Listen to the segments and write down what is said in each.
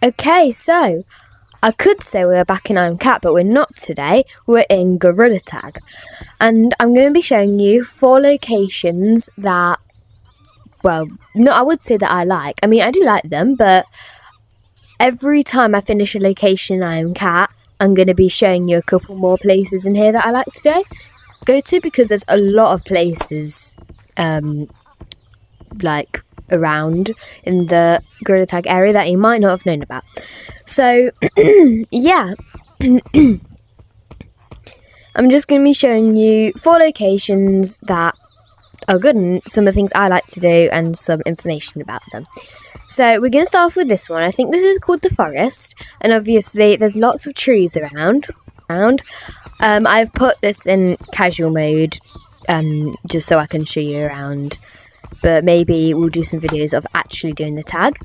Okay, so I could say we're back in I'm Cat, but we're not today. We're in Gorilla Tag. And I'm going to be showing you 4 locations that, well, no, I would say that I like. I mean, I do like them, but every time I finish a location in I'm Cat, I'm going to be showing you a couple more places in here that I like to go to, because there's a lot of places, like around in the Gorilla Tag area that you might not have known about. So yeah, I'm just going to be showing you 4 locations that are good and some of the things I like to do and some information about them. So we're going to start off with this one. I think this is called the forest, and obviously there's lots of trees around. I've put this in casual mode just so I can show you around, but maybe we'll do some videos of actually doing the tag.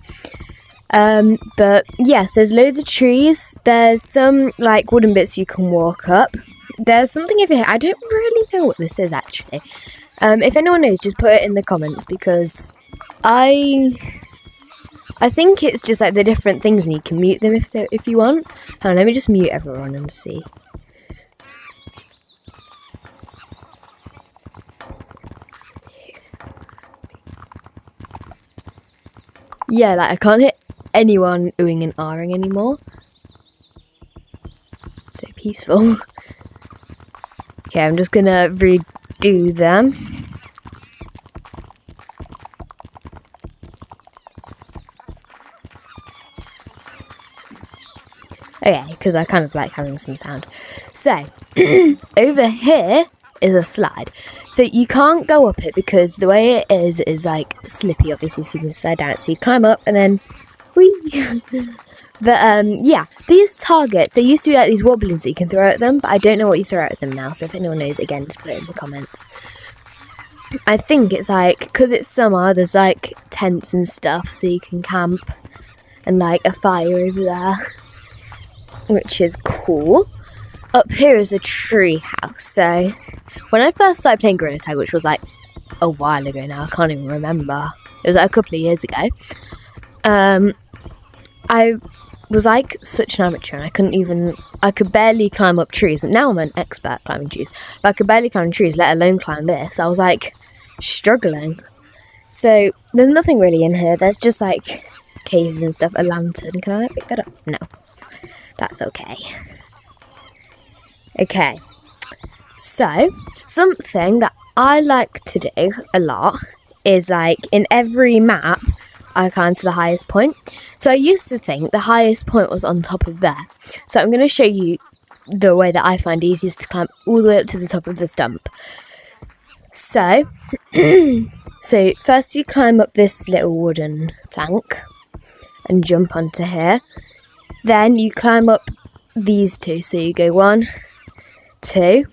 But yes, there's loads of trees. There's some like wooden bits you can walk up. There's something over here. I don't really know what this is actually. If anyone knows, just put it in the comments, because I think it's just like the different things, and you can mute them if you want. Hang on, let me just mute everyone and see. Yeah, like I can't hit anyone oohing and ahhing anymore. So peaceful. Okay, I'm just gonna redo them. Okay, because I kind of like having some sound. So, over here is a slide. So you can't go up it because the way it is like slippy, obviously, so you can slide down. So you climb up and then whee! But yeah, these targets, they used to be like these wobblings that you can throw at them, but I don't know what you throw at them now, so if anyone knows, again, just put it in the comments. I think it's like, because it's summer, there's like tents and stuff, so you can camp, and like a fire over there, which is cool. Up here is a tree house. So when I first started playing Gorilla Tag, which was like a while ago now, I can't even remember, it was like a couple of years ago, I was like such an amateur, and I could barely climb up trees, and now I'm an expert climbing trees, but I could barely climb trees, let alone climb this. I was like struggling. So there's nothing really in here. There's just like cases and stuff. A lantern. Can I pick that up? No, that's okay. Okay, so something that I like to do a lot is, like, in every map I climb to the highest point. So I used to think the highest point was on top of there. So I'm going to show you the way that I find easiest to climb all the way up to the top of the stump. So, so first you climb up this little wooden plank and jump onto here. Then you climb up these 2. So you go 1, 2.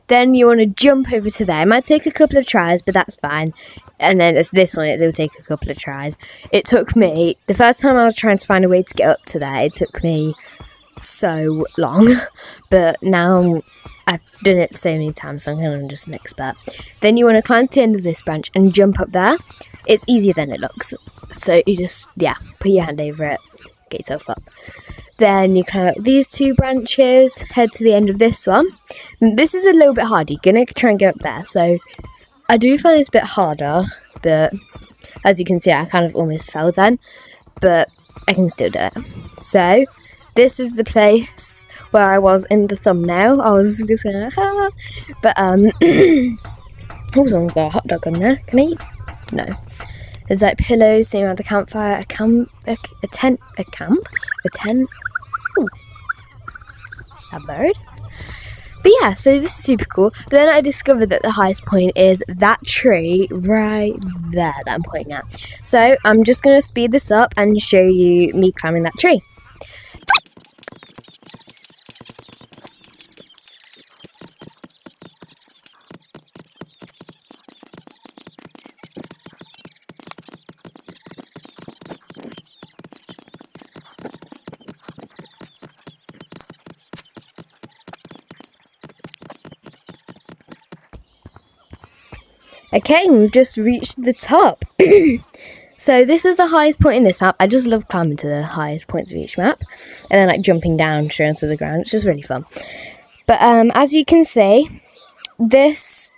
Then you want to jump over to there. It might take a couple of tries, but that's fine. And then it's this one, it'll take a couple of tries. It took me, the first time I was trying to find a way to get up to there, it took me so long. But now I've done it so many times, so I'm kind of just an expert. Then you want to climb to the end of this branch and jump up there. It's easier than it looks. So you just, yeah, put your hand over it, get yourself up. Then you climb up these 2 branches, head to the end of this one. This is a little bit hard. You're going to try and go up there. So I do find this a bit harder, but as you can see, I kind of almost fell then, but I can still do it. So this is the place where I was in the thumbnail. I was just going, ah. But, oh, someone's got a hot dog on there. Can I eat? No. There's like pillows sitting around the campfire, a tent. Ooh, a bird. But yeah, so this is super cool. But then I discovered that the highest point is that tree right there that I'm pointing at. So I'm just going to speed this up and show you me climbing that tree. Okay, we've just reached the top. So this is the highest point in this map. I just love climbing to the highest points of each map. And then like jumping down straight onto the ground. It's just really fun. But as you can see, this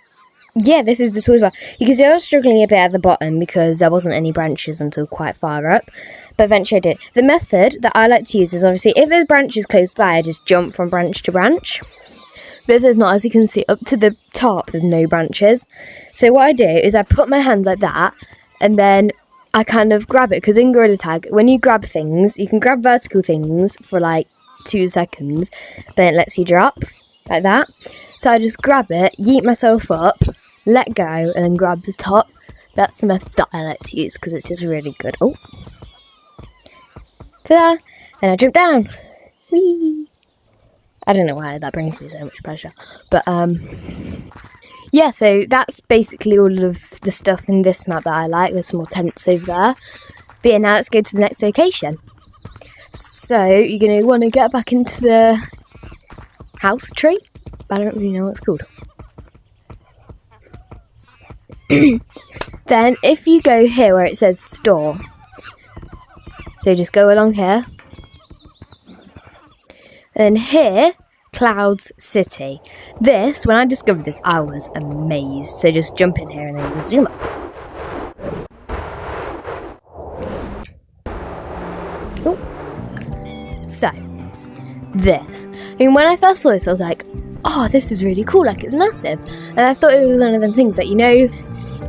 is the tallest bar. You can see I was struggling a bit at the bottom because there wasn't any branches until quite far up. But eventually I did. The method that I like to use is obviously if there's branches close by, I just jump from branch to branch. But if there's not, as you can see, up to the top, there's no branches. So what I do is I put my hands like that, and then I kind of grab it. Because in Gorilla Tag, when you grab things, you can grab vertical things for like 2 seconds, then it lets you drop, like that. So I just grab it, yeet myself up, let go, and then grab the top. That's the method that I like to use, because it's just really good. Oh. Ta-da! And I jump down. Whee! I don't know why that brings me so much pleasure. But, yeah, so that's basically all of the stuff in this map that I like. There's some more tents over there. But yeah, now let's go to the next location. So, you're going to want to get back into the house tree. I don't really know what it's called. Then, if you go here where it says store. So, just go along here. And here, Clouds City. This, when I discovered this, I was amazed. So just jump in here and then zoom up. Oh. So, this. I mean, when I first saw this, I was like, oh, this is really cool. Like, it's massive. And I thought it was one of them things that, you know,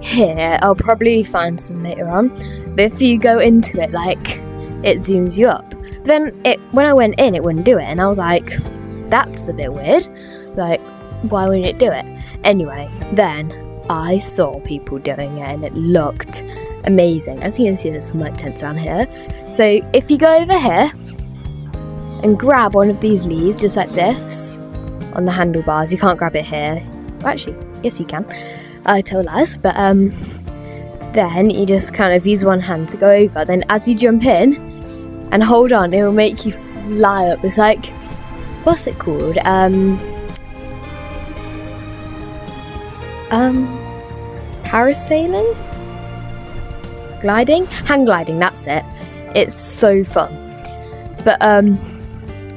here, I'll probably find some later on. But if you go into it, like, it zooms you up. Then when I went in, it wouldn't do it, and I was like, that's a bit weird. Like, why wouldn't it do it? Anyway, then I saw people doing it, and it looked amazing. As you can see, there's some like tents around here. So if you go over here and grab one of these leaves, just like this, on the handlebars, you can't grab it here. Well, actually, yes you can. I tell lies, but then you just kind of use one hand to go over. Then as you jump in, and hold on, it will make you fly up. It's like, what's it called? Parasailing? Gliding? Hang gliding, that's it. It's so fun. But,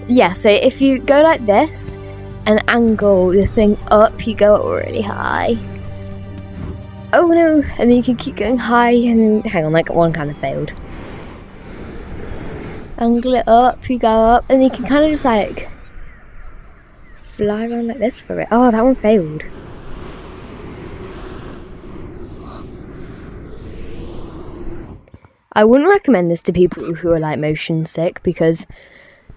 yeah, so if you go like this and angle your thing up, you go up really high. Oh no! And then you can keep going high and hang on, like one kind of failed. Angle it up, you go up, and you can kind of just like fly around like this for it. Oh, that one failed. I wouldn't recommend this to people who are like motion sick, because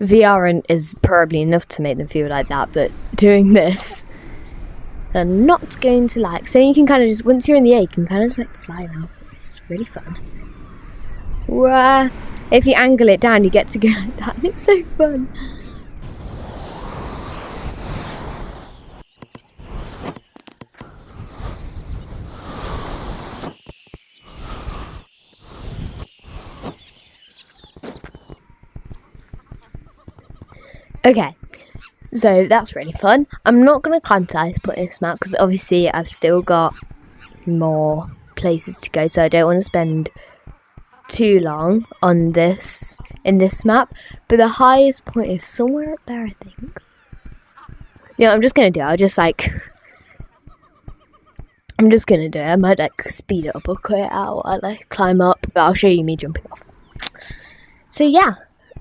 VR is probably enough to make them feel like that, but doing this, they're not going to like. So you can kind of just, once you're in the air, you can kind of just like fly around for it. It's really fun. Wow. If you angle it down, you get to go like that, and it's so fun. Okay, so that's really fun. I'm not going to climb to the highest point in this map, because obviously I've still got more places to go, so I don't want to spend too long on this in this map. But the highest point is somewhere up there, I think. Yeah, I'm just gonna do it. I'm just gonna do it. I might like speed it up or cut it out. I like climb up, but I'll show you me jumping off. So yeah,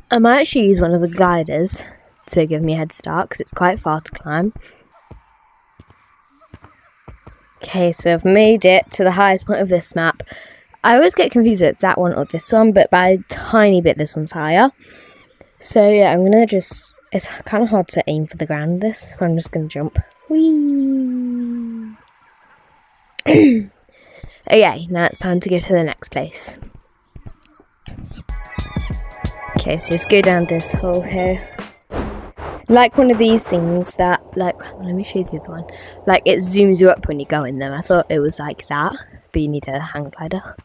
I might actually use one of the gliders to give me a head start, because it's quite far to climb. Okay, so I've made it to the highest point of this map. I always get confused with that one or this one, but by a tiny bit this one's higher. So yeah, I'm gonna just, it's kind of hard to aim for the ground this, but I'm just gonna jump. Whee! Okay, now it's time to go to the next place. Okay, so just go down this hole here. Like one of these things that, like, let me show you the other one. Like, it zooms you up when you go in them. I thought it was like that, but you need a hang glider.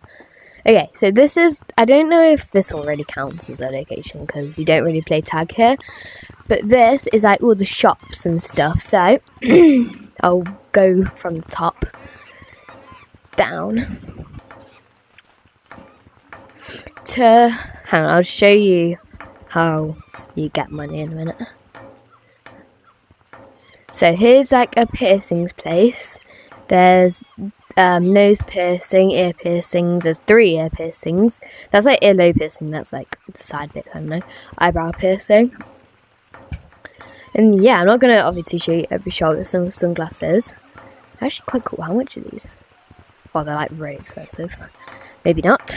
Okay, so this is, I don't know if this already counts as a location, because you don't really play tag here. But this is like all the shops and stuff. So, I'll go from the top down. to... Hang on, I'll show you how you get money in a minute. So here's like a piercings place. There's nose piercing, ear piercings. There's 3 ear piercings. That's like earlobe piercing. That's like the side bit, I don't know. Eyebrow piercing. And yeah, I'm not going to obviously show you every shop. There's some sunglasses. They're actually quite cool. How much are these? Well, they're like really expensive. Maybe not.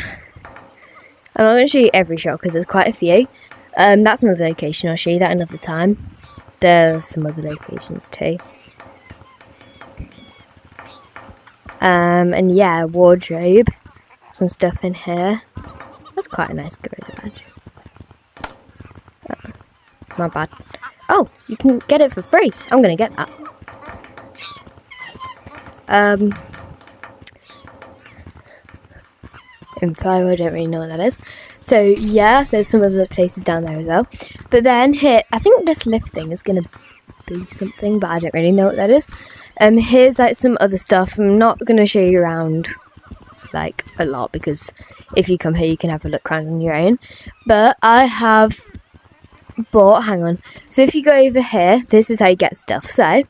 I'm not going to show you every shop because there's quite a few. That's another location. I'll show you that another time. There's some other locations too. And yeah, wardrobe. Some stuff in here. That's quite a nice gorilla badge. My bad. Oh, you can get it for free. I'm going to get that. Info, I don't really know what that is. So yeah, there's some other places down there as well. But then here, I think this lift thing is going to be something, but I don't really know what that is. Here's like some other stuff. I'm not going to show you around like a lot because if you come here you can have a look around on your own. But I have bought, hang on. So if you go over here, this is how you get stuff. So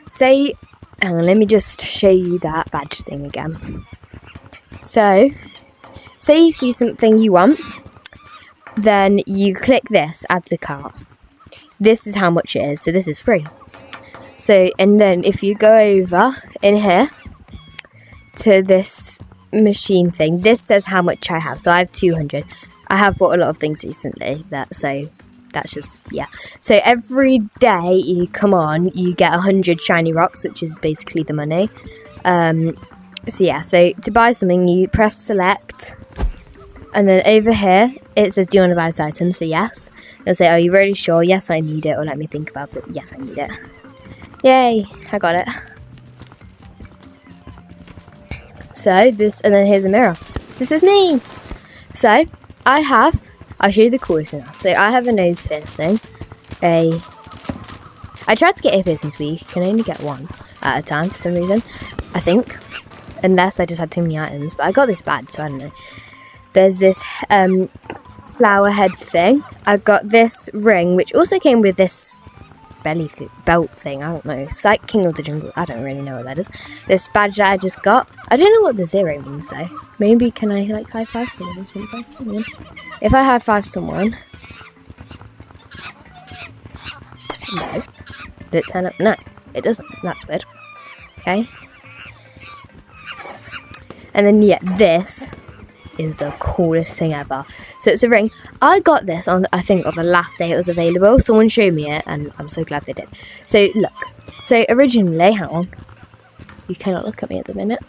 say, hang on, let me just show you that badge thing again. So say you see something you want, then you click this, add to cart. This is how much it is, so this is free. So, and then if you go over in here to this machine thing, this says how much I have. So I have 200. I have bought a lot of things recently, so that's just, yeah. So every day you come on, you get 100 shiny rocks, which is basically the money. So yeah, so to buy something, you press select. And then over here, it says, do you want to buy this item? So yes. It'll say, are you really sure? Yes, I need it. Or let me think about it. Yes, I need it. Yay, I got it. So this, and then here's a mirror. This is me. So I'll show you the coolest thing now. So I have a nose piercing. I tried to get ear piercings, but you can only get one at a time for some reason, I think. Unless I just had too many items. But I got this badge, so I don't know. There's this flower head thing. I got this ring, which also came with this belt thing. I don't know. It's like King of the Jungle. I don't really know what that is. This badge that I just got. I don't know what the 0 means though. Maybe can I like high five someone or something? Yeah. If I high five someone, no. Did it turn up? No, it doesn't. That's weird. Okay. And then yeah, this is the coolest thing ever. So it's a ring. I got this on, I think, on the last day it was available. Someone showed me it and I'm so glad they did. So look, so originally, hang on, you cannot look at me at the minute.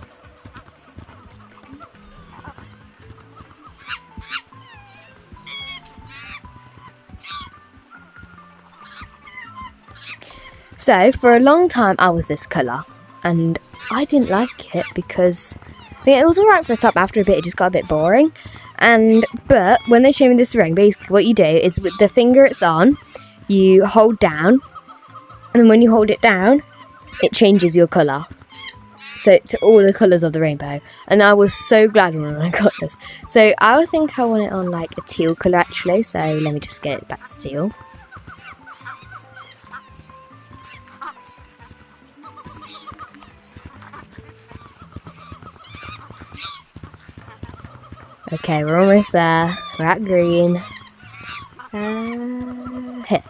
So for a long time I was this colour and I didn't like it because it was alright for a start, but after a bit it just got a bit boring. But when they showed me this ring, basically what you do is with the finger it's on, you hold down, and then when you hold it down, it changes your colour. So to all the colours of the rainbow. And I was so glad when I got this. So I think I want it on like a teal colour actually, so let me just get it back to teal. Okay, we're almost there. We're at green. Here.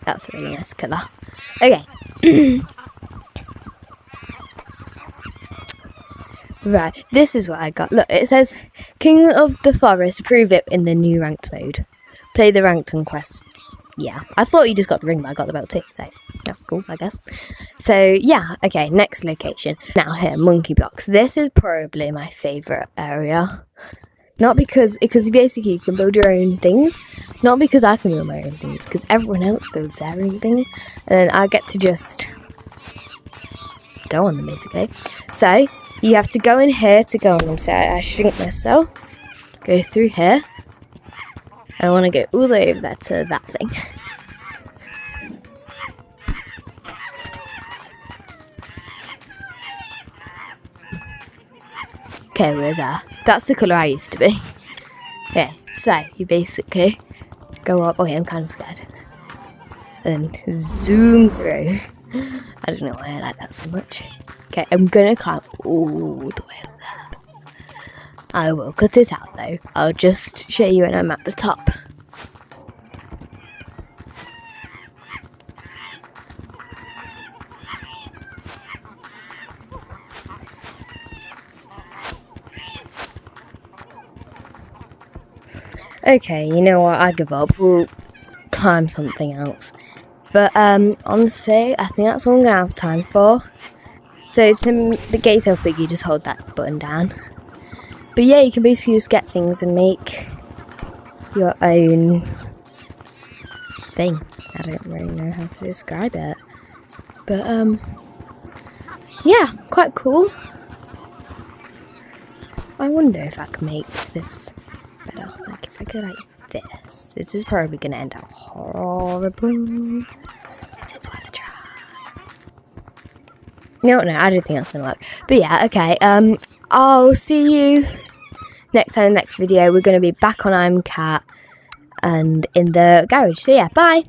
That's a really nice colour. Okay. Right, this is what I got. Look, it says, King of the Forest, prove it in the new ranked mode. Play the ranked and quest. Yeah, I thought you just got the ring, but I got the belt too, so that's cool, I guess. So, yeah, okay, next location. Now here, monkey blocks. This is probably my favourite area. Not because basically you can build your own things. Not because I can build my own things, because everyone else builds their own things. And then I get to just go on them, basically. So, you have to go in here to go on them. So I shrink myself, go through here. I want to go all the way over there to that thing. Okay, we're there. That's the colour I used to be. Okay, so you basically go up. Okay, I'm kind of scared. And zoom through. I don't know why I like that so much. Okay, I'm gonna climb all the way up there. I will cut it out though. I'll just show you when I'm at the top. Okay, you know what? I give up. We'll climb something else. But honestly, I think that's all I'm gonna have time for. So to the gates open, you just hold that button down. But yeah, you can basically just get things and make your own thing. I don't really know how to describe it. But yeah, quite cool. I wonder if I can make this better. Like if I go like this. This is probably gonna end up horrible. But it's worth a try. No, I don't think that's gonna work. But yeah, okay. I'll see you next time in the next video. We're gonna be back on I'm Cat and in the garage. So yeah, bye.